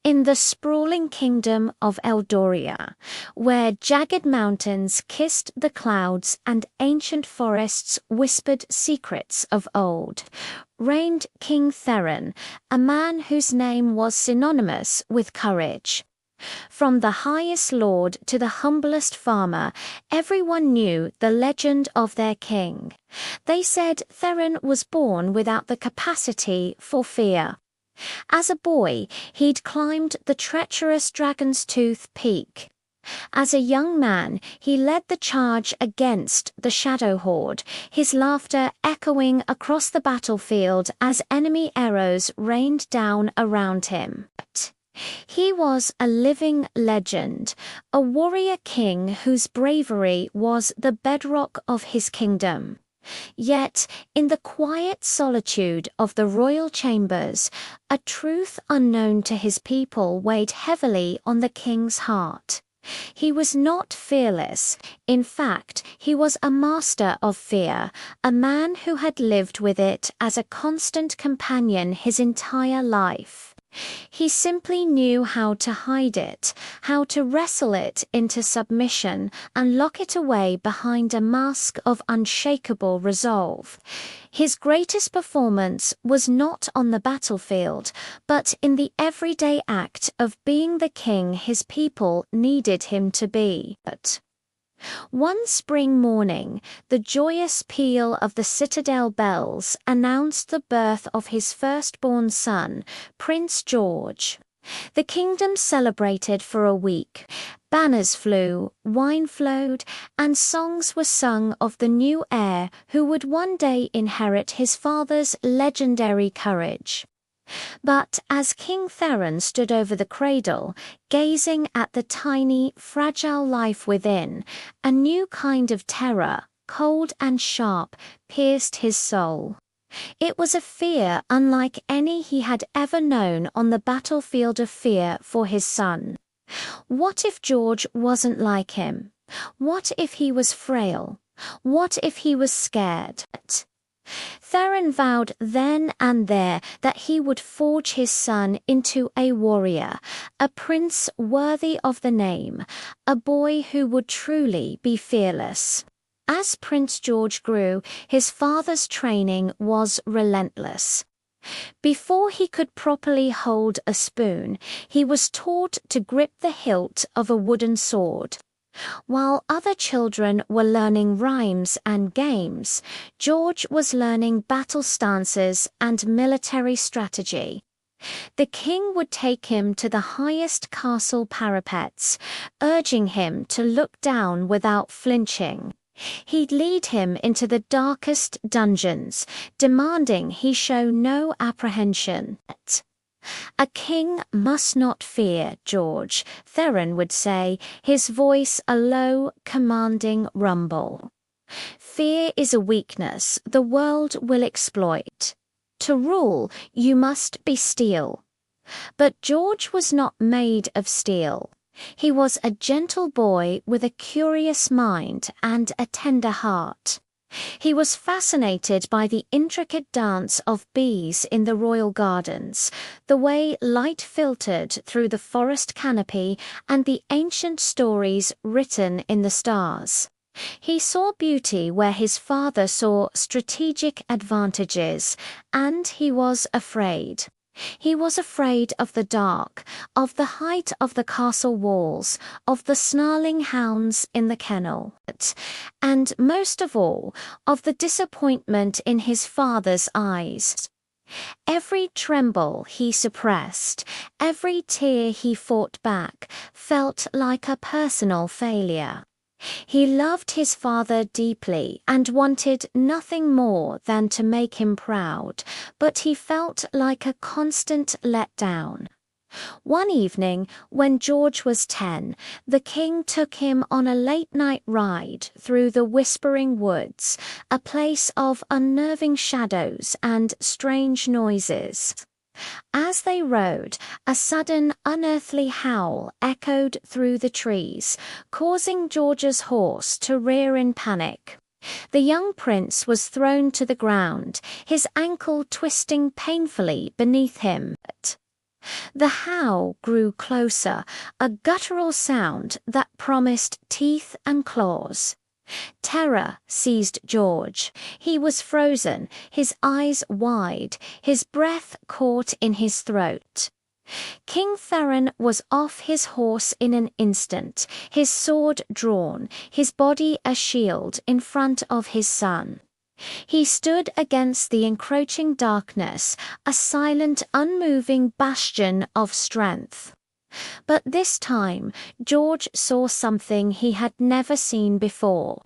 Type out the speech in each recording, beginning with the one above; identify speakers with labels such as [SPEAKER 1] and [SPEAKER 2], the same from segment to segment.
[SPEAKER 1] in the sprawling kingdom of Eldoria, where jagged mountains kissed the clouds and ancient forests whispered secrets of old, reigned King Theron, a man whose name was synonymous with courage. From the highest lord to the humblest farmer, everyone knew the legend of their king. They said Theron was born without the capacity for fear. As a boy, he'd climbed the treacherous Dragon's Tooth Peak. As a young man, he led the charge against the Shadow Horde, his laughter echoing across the battlefield as enemy arrows rained down around him. He was a living legend, a warrior king whose bravery was the bedrock of his kingdom. Yet, in the quiet solitude of the royal chambers, a truth unknown to his people weighed heavily on the king's heart. He was not fearless. In fact, he was a master of fear, a man who had lived with it as a constant companion his entire life. He simply knew how to hide it, how to wrestle it into submission and lock it away behind a mask of unshakable resolve. His greatest performance was not on the battlefield, but in the everyday act of being the king his people needed him to be. One spring morning, the joyous peal of the citadel bells announced the birth of his firstborn son, Prince George. The kingdom celebrated for a week. Banners flew, wine flowed, and songs were sung of the new heir who would one day inherit his father's legendary courage. But as King Theron stood over the cradle, gazing at the tiny, fragile life within, a new kind of terror, cold and sharp, pierced his soul. It was a fear unlike any he had ever known on the battlefield of fear for his son. What if George wasn't like him? What if he was frail? What if he was scared? Theron vowed then and there that he would forge his son into a warrior, a prince worthy of the name, a boy who would truly be fearless. As Prince George grew, his father's training was relentless. Before he could properly hold a spoon, he was taught to grip the hilt of a wooden sword. While other children were learning rhymes and games, George was learning battle stances and military strategy. The king would take him to the highest castle parapets, urging him to look down without flinching. He'd lead him into the darkest dungeons, demanding he show no apprehension. "A king must not fear, George," Theron would say, his voice a low, commanding rumble. "Fear is a weakness the world will exploit. To rule, you must be steel." But George was not made of steel. He was a gentle boy with a curious mind and a tender heart. He was fascinated by the intricate dance of bees in the royal gardens, the way light filtered through the forest canopy, and the ancient stories written in the stars. He saw beauty where his father saw strategic advantages, and he was afraid. He was afraid of the dark, of the height of the castle walls, of the snarling hounds in the kennel, and most of all, of the disappointment in his father's eyes. Every tremble he suppressed, every tear he fought back, felt like a personal failure. He loved his father deeply and wanted nothing more than to make him proud, but he felt like a constant letdown. One evening, when George was 10, the king took him on a late-night ride through the Whispering Woods, a place of unnerving shadows and strange noises. As they rode, a sudden unearthly howl echoed through the trees, causing George's horse to rear in panic. The young prince was thrown to the ground, his ankle twisting painfully beneath him. The howl grew closer, a guttural sound that promised teeth and claws. Terror seized George. He was frozen, his eyes wide, his breath caught in his throat. King Theron was off his horse in an instant, his sword drawn, his body a shield in front of his son. He stood against the encroaching darkness, a silent, unmoving bastion of strength. But this time, George saw something he had never seen before.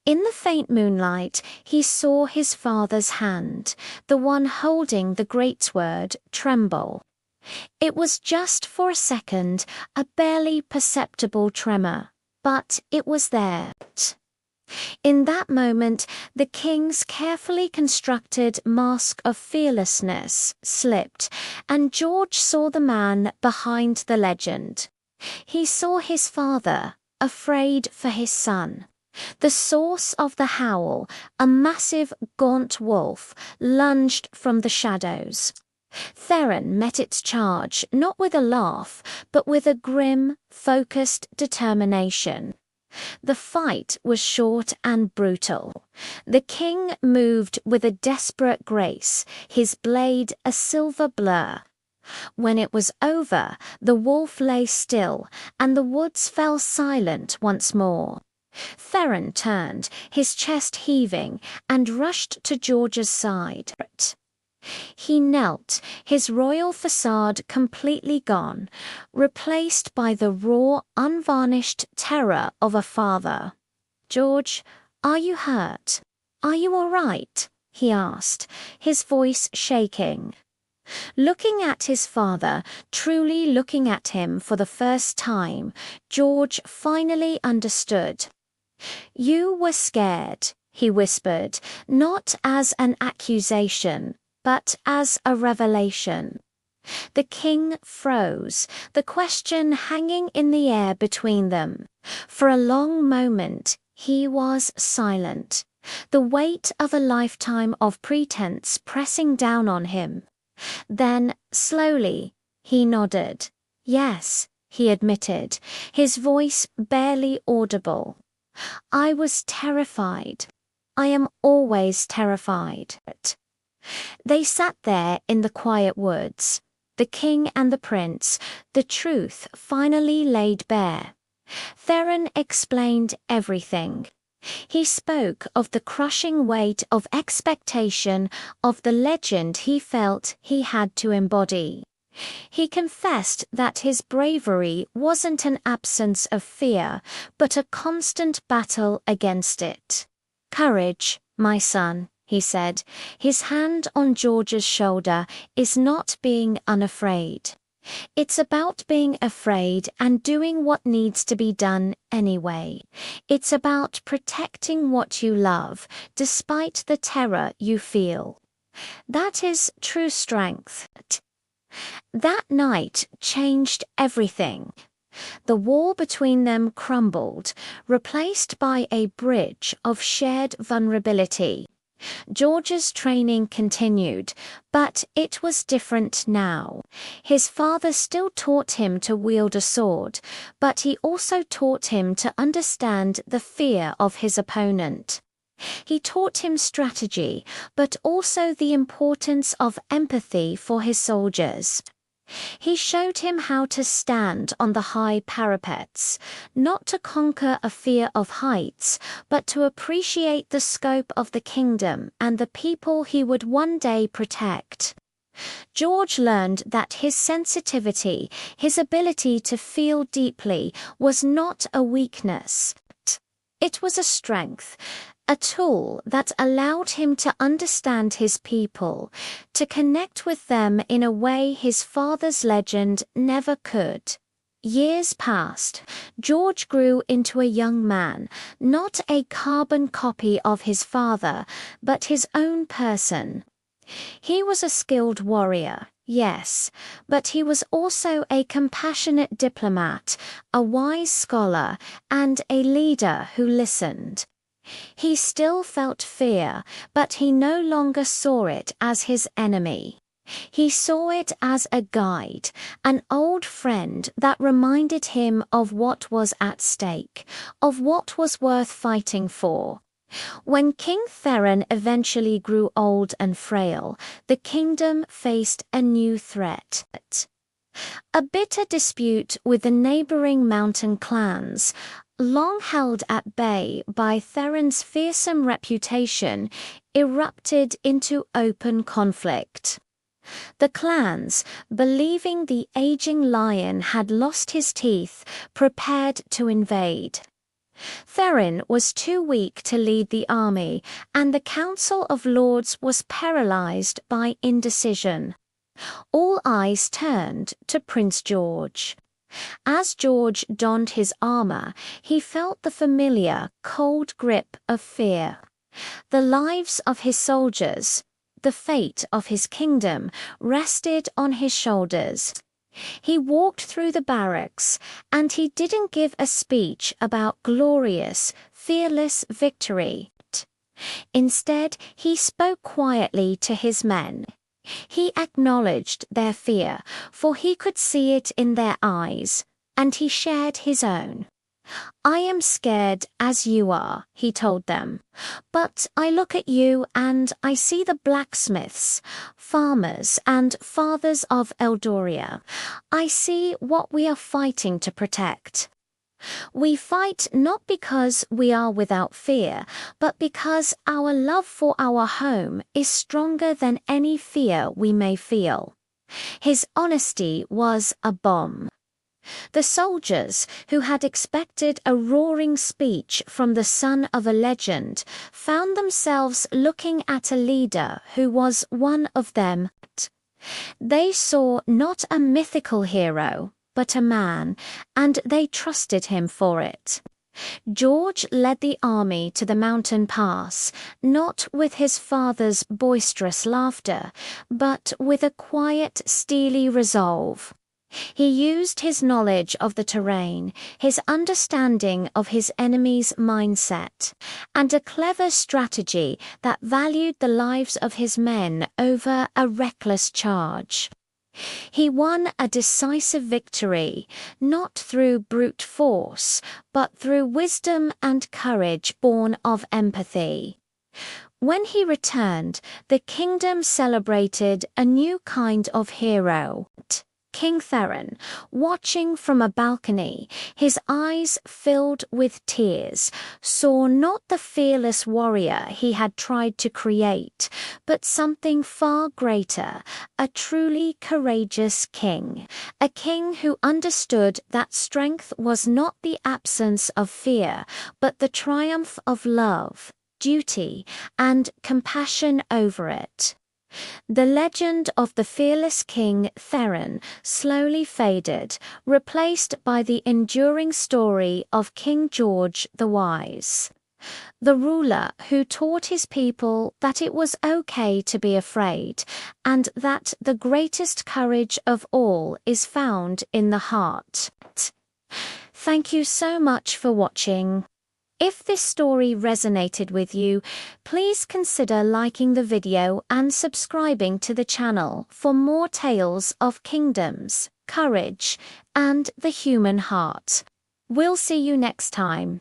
[SPEAKER 1] In the faint moonlight, he saw his father's hand, the one holding the greatsword, tremble. It was just for a second, a barely perceptible tremor, but it was there. In that moment, the king's carefully constructed mask of fearlessness slipped, and George saw the man behind the legend. He saw his father, afraid for his son. The source of the howl, a massive, gaunt wolf, lunged from the shadows. Theron met its charge not with a laugh, but with a grim, focused determination. The fight was short and brutal. The king moved with a desperate grace, his blade a silver blur. When it was over, the wolf lay still, and the woods fell silent once more. Theron turned, his chest heaving, and rushed to George's side. He knelt, his royal facade completely gone, replaced by the raw, unvarnished terror of a father. "George, are you hurt? Are you all right?" he asked, his voice shaking. Looking at his father, truly looking at him for the first time, George finally understood. "You were scared," he whispered, not as an accusation, but as a revelation. The king froze, the question hanging in the air between them. For a long moment, he was silent, the weight of a lifetime of pretense pressing down on him. Then, slowly, he nodded. "Yes," he admitted, his voice barely audible. "I was terrified. I am always terrified." They sat there in the quiet woods, the king and the prince, the truth finally laid bare. Theron explained everything. He spoke of the crushing weight of expectation, of the legend he felt he had to embody. He confessed that his bravery wasn't an absence of fear, but a constant battle against it. "Courage, my son," he said, his hand on George's shoulder, "is not being unafraid. It's about being afraid and doing what needs to be done anyway. It's about protecting what you love, despite the terror you feel. That is true strength." That night changed everything. The wall between them crumbled, replaced by a bridge of shared vulnerability. George's training continued, but it was different now. His father still taught him to wield a sword, but he also taught him to understand the fear of his opponent. He taught him strategy, but also the importance of empathy for his soldiers. He showed him how to stand on the high parapets, not to conquer a fear of heights, but to appreciate the scope of the kingdom and the people he would one day protect. George learned that his sensitivity, his ability to feel deeply, was not a weakness. It was a strength, a tool that allowed him to understand his people, to connect with them in a way his father's legend never could. Years passed. George grew into a young man, not a carbon copy of his father, but his own person. He was a skilled warrior, yes, but he was also a compassionate diplomat, a wise scholar, and a leader who listened. He still felt fear, but he no longer saw it as his enemy. He saw it as a guide, an old friend that reminded him of what was at stake, of what was worth fighting for. When King Theron eventually grew old and frail, the kingdom faced a new threat. A bitter dispute with the neighboring mountain clans, long held at bay by Theron's fearsome reputation, erupted into open conflict. The clans, believing the aging lion had lost his teeth, prepared to invade. Theron was too weak to lead the army, and the Council of Lords was paralyzed by indecision. All eyes turned to Prince George. As George donned his armor, he felt the familiar, cold grip of fear. The lives of his soldiers, the fate of his kingdom, rested on his shoulders. He walked through the barracks, and he didn't give a speech about glorious, fearless victory. Instead, he spoke quietly to his men. He acknowledged their fear, for he could see it in their eyes, and he shared his own. "I am scared as you are," he told them, "but I look at you and I see the blacksmiths, farmers, and fathers of Eldoria. I see what we are fighting to protect. We fight not because we are without fear, but because our love for our home is stronger than any fear we may feel." His honesty was a bomb. The soldiers, who had expected a roaring speech from the son of a legend, found themselves looking at a leader who was one of them. They saw not a mythical hero, but a man, and they trusted him for it. George led the army to the mountain pass, not with his father's boisterous laughter, but with a quiet, steely resolve. He used his knowledge of the terrain, his understanding of his enemy's mindset, and a clever strategy that valued the lives of his men over a reckless charge. He won a decisive victory, not through brute force, but through wisdom and courage born of empathy. When he returned, the kingdom celebrated a new kind of hero. King Theron, watching from a balcony, his eyes filled with tears, saw not the fearless warrior he had tried to create, but something far greater, a truly courageous king, a king who understood that strength was not the absence of fear, but the triumph of love, duty, and compassion over it. The legend of the fearless King Theron slowly faded, replaced by the enduring story of King George the Wise, the ruler who taught his people that it was okay to be afraid, and that the greatest courage of all is found in the heart. Thank you so much for watching. If this story resonated with you, please consider liking the video and subscribing to the channel for more tales of kingdoms, courage, and the human heart. We'll see you next time.